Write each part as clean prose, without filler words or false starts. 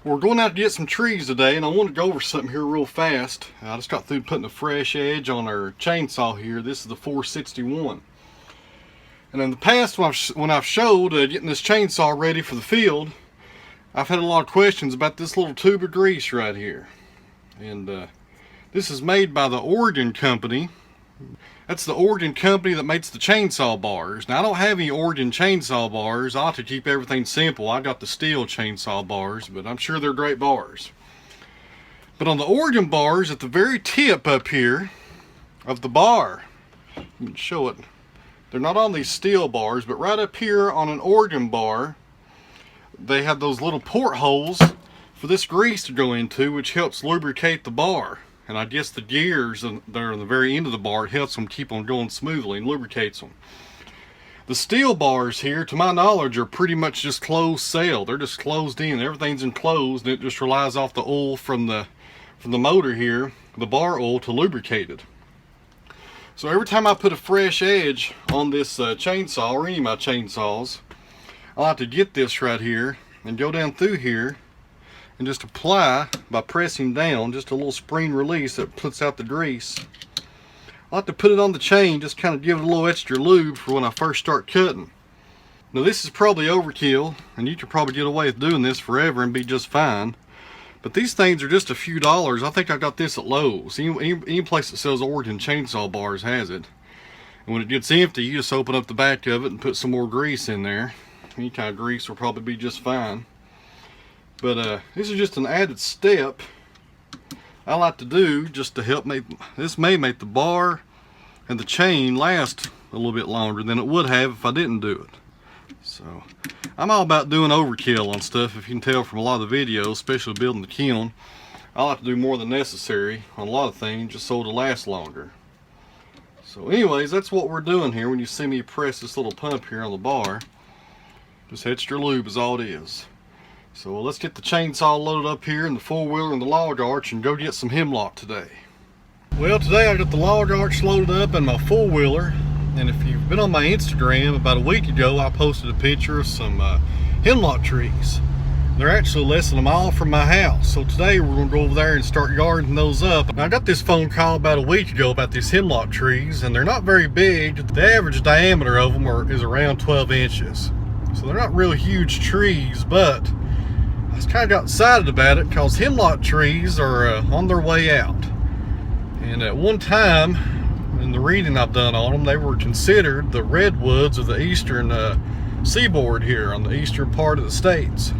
We're going out to get some trees today, and I want to go over something here real fast. I just got through putting a fresh edge on our chainsaw here. This is the 461. And in the past, when I've showed getting this chainsaw ready for the field, I've had a lot of questions about this little tube of grease right here. And this is made by the Oregon company. That's the Oregon company that makes the chainsaw bars. Now, I don't have any Oregon chainsaw bars. I ought to keep everything simple. I got the steel chainsaw bars, but I'm sure they're great bars. But on the Oregon bars, at the very tip up here of the bar, you can show it. They're not on these steel bars, but right up here on an Oregon bar, they have those little portholes for this grease to go into, which helps lubricate the bar. And I guess the gears that are on the very end of the bar, it helps them keep on going smoothly and lubricates them. The steel bars here, to my knowledge, are pretty much just closed cell. They're just closed in. Everything's enclosed, and it just relies off the oil from the motor here, the bar oil, to lubricate it. So every time I put a fresh edge on this chainsaw, or any of my chainsaws, I like to get this right here and go down through here and just apply by pressing down, just a little spring release that puts out the grease. I like to put it on the chain, just kind of give it a little extra lube for when I first start cutting. Now, this is probably overkill, and you could probably get away with doing this forever and be just fine. But these things are just a few dollars. I think I got this at Lowe's. Any place that sells Oregon chainsaw bars has it. And when it gets empty, you just open up the back of it and put some more grease in there. Any kind of grease will probably be just fine. But this is just an added step I like to do just to help make, this may make the bar and the chain last a little bit longer than it would have if I didn't do it. So I'm all about doing overkill on stuff, if you can tell from a lot of the videos, especially building the kiln. I like to do more than necessary on a lot of things just so it'll last longer. So anyways, that's what we're doing here. When you see me press this little pump here on the bar, just extra lube is all it is. So let's get the chainsaw loaded up here in the four-wheeler and the log arch and go get some hemlock today. Well, today I got the log arch loaded up in my four-wheeler, and if you've been on my Instagram, about a week ago I posted a picture of some hemlock trees. They're actually less than a mile from my house, so today we're going to go over there and start yarding those up. Now, I got this phone call about a week ago about these hemlock trees, and they're not very big. The average diameter of them is around 12 inches. So they're not really huge trees, but I just kind of got excited about it because hemlock trees are on their way out. And at one time, in the reading I've done on them, they were considered the redwoods of the eastern seaboard here on the eastern part of the states.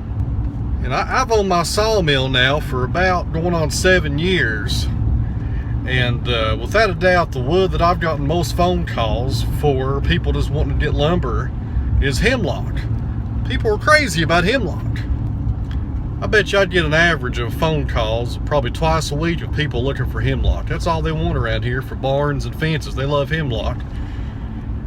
And I've owned my sawmill now for about going on 7 years. And without a doubt, the wood that I've gotten most phone calls for, people just wanting to get lumber, is hemlock. People are crazy about hemlock. I bet you I'd get an average of phone calls probably twice a week of people looking for hemlock. That's all they want around here for barns and fences. They love hemlock.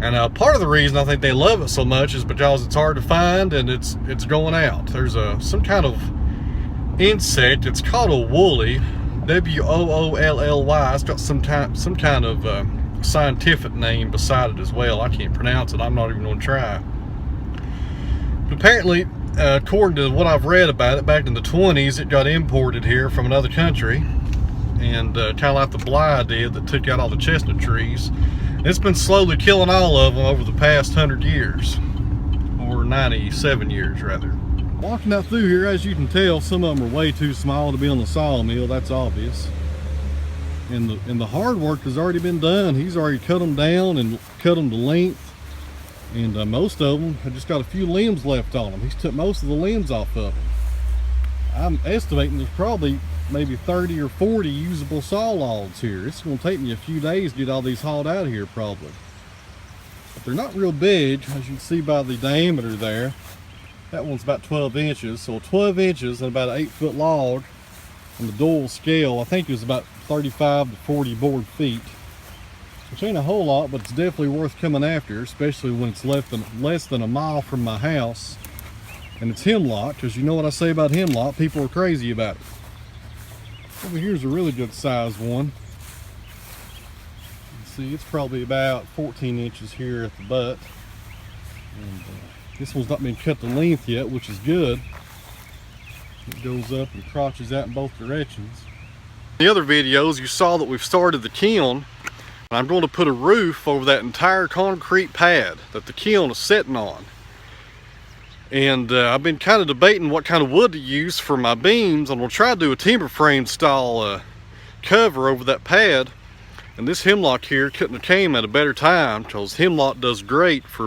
And part of the reason I think they love it so much is because it's hard to find and it's going out. There's some kind of insect. It's called a woolly, W-O-O-L-L-Y. It's got some kind of scientific name beside it as well. I can't pronounce it. I'm not even going to try. But apparently, according to what I've read about it, back in the 20s, it got imported here from another country, and kind of like the Bly did that took out all the chestnut trees. It's been slowly killing all of them over the past 100 years, or 97 years rather. Walking out through here, as you can tell, some of them are way too small to be on the sawmill. That's obvious. And the hard work has already been done. He's already cut them down and cut them to length. And most of them have just got a few limbs left on them. He's took most of the limbs off of them. I'm estimating there's probably maybe 30 or 40 usable saw logs here. It's going to take me a few days to get all these hauled out of here probably. But they're not real big, as you can see by the diameter there. That one's about 12 inches. So 12 inches and about an 8-foot log on the Doyle scale, I think it was about 35 to 40 board feet. Which ain't a whole lot, but it's definitely worth coming after, especially when it's less than a mile from my house. And it's hemlock, because you know what I say about hemlock, people are crazy about it. Over here's a really good sized one. You can see it's probably about 14 inches here at the butt. And this one's not been cut to length yet, which is good. It goes up and crotches out in both directions. In the other videos you saw that we've started the kiln. I'm going to put a roof over that entire concrete pad that the kiln is sitting on. And I've been kind of debating what kind of wood to use for my beams. I'm going to try to do a timber frame style cover over that pad. And this hemlock here couldn't have came at a better time, because hemlock does great for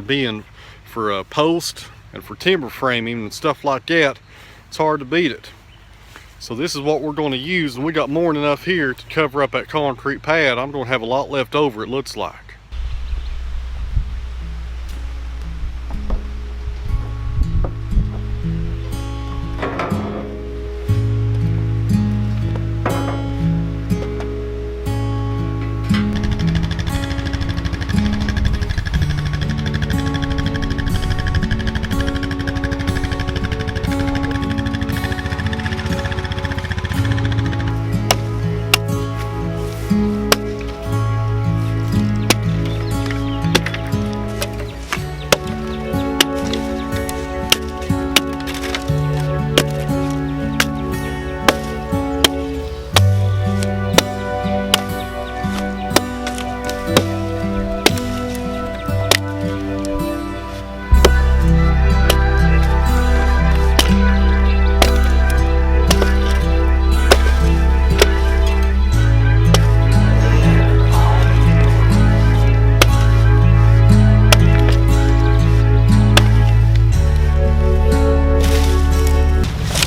a post and for timber framing and stuff like that. It's hard to beat it. So this is what we're going to use, and we got more than enough here to cover up that concrete pad. I'm going to have a lot left over, it looks like.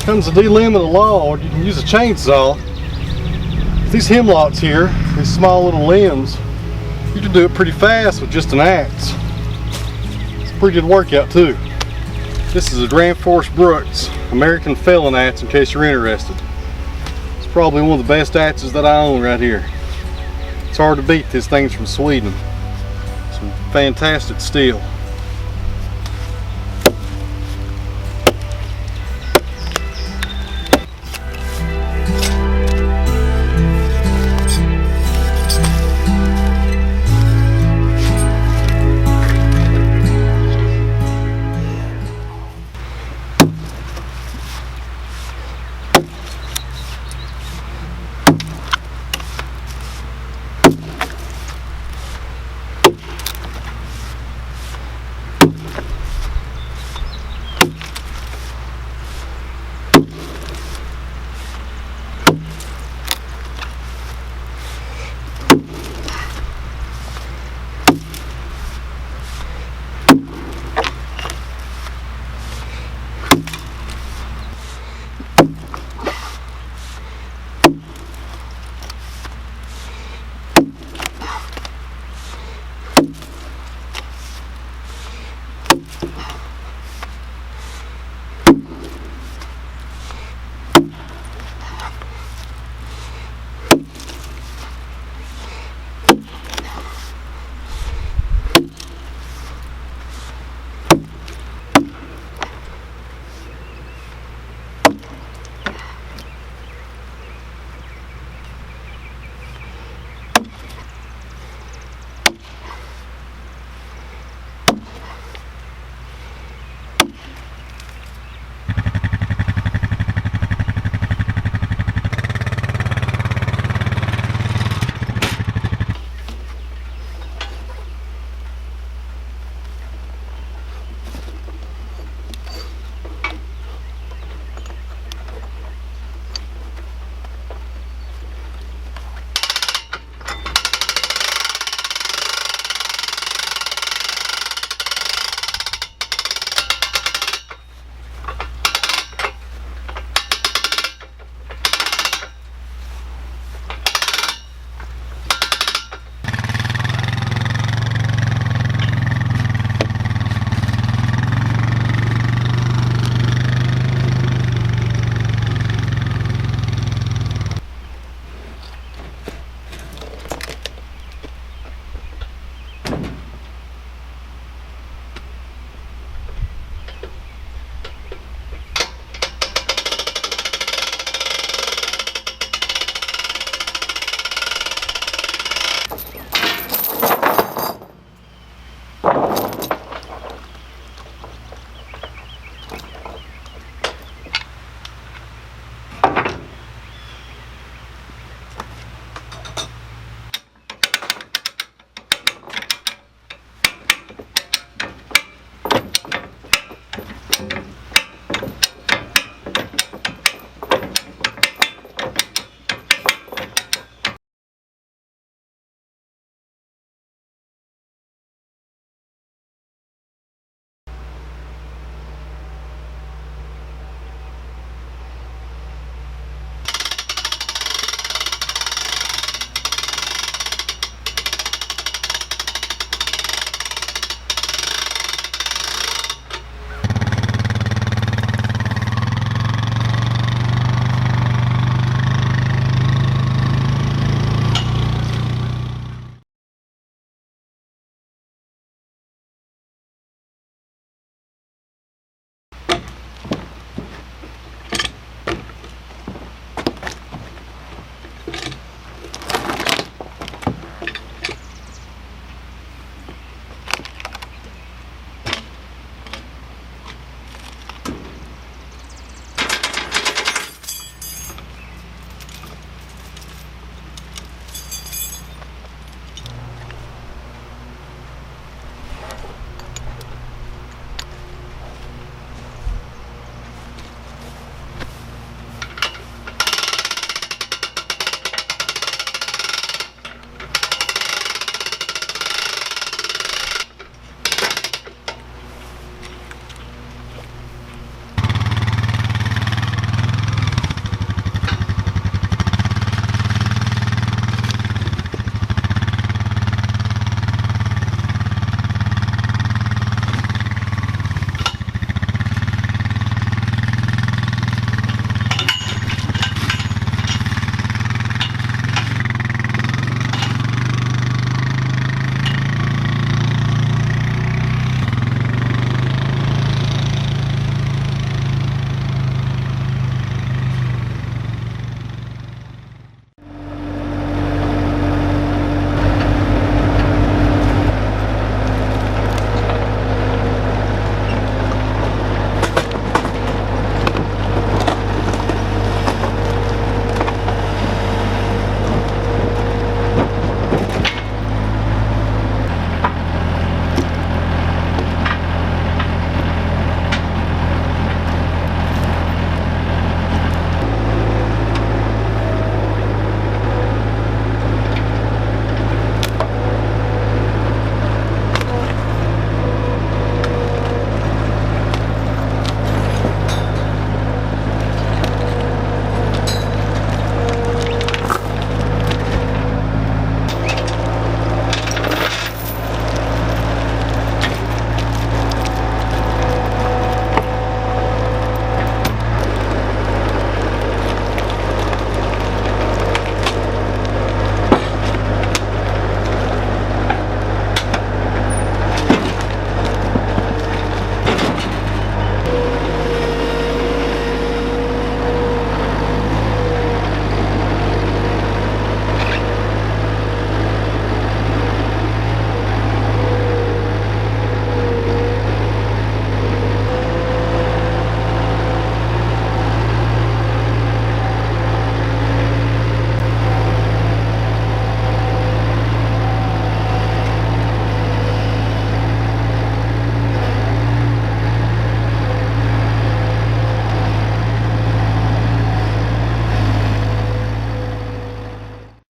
Comes a delimited log, you can use a chainsaw. These hemlocks here, these small little limbs, you can do it pretty fast with just an axe. It's a pretty good workout too. This is a Grand Force Brooks American Felon axe, in case you're interested. It's probably one of the best axes that I own right here. It's hard to beat. This thing's from Sweden. Some fantastic steel.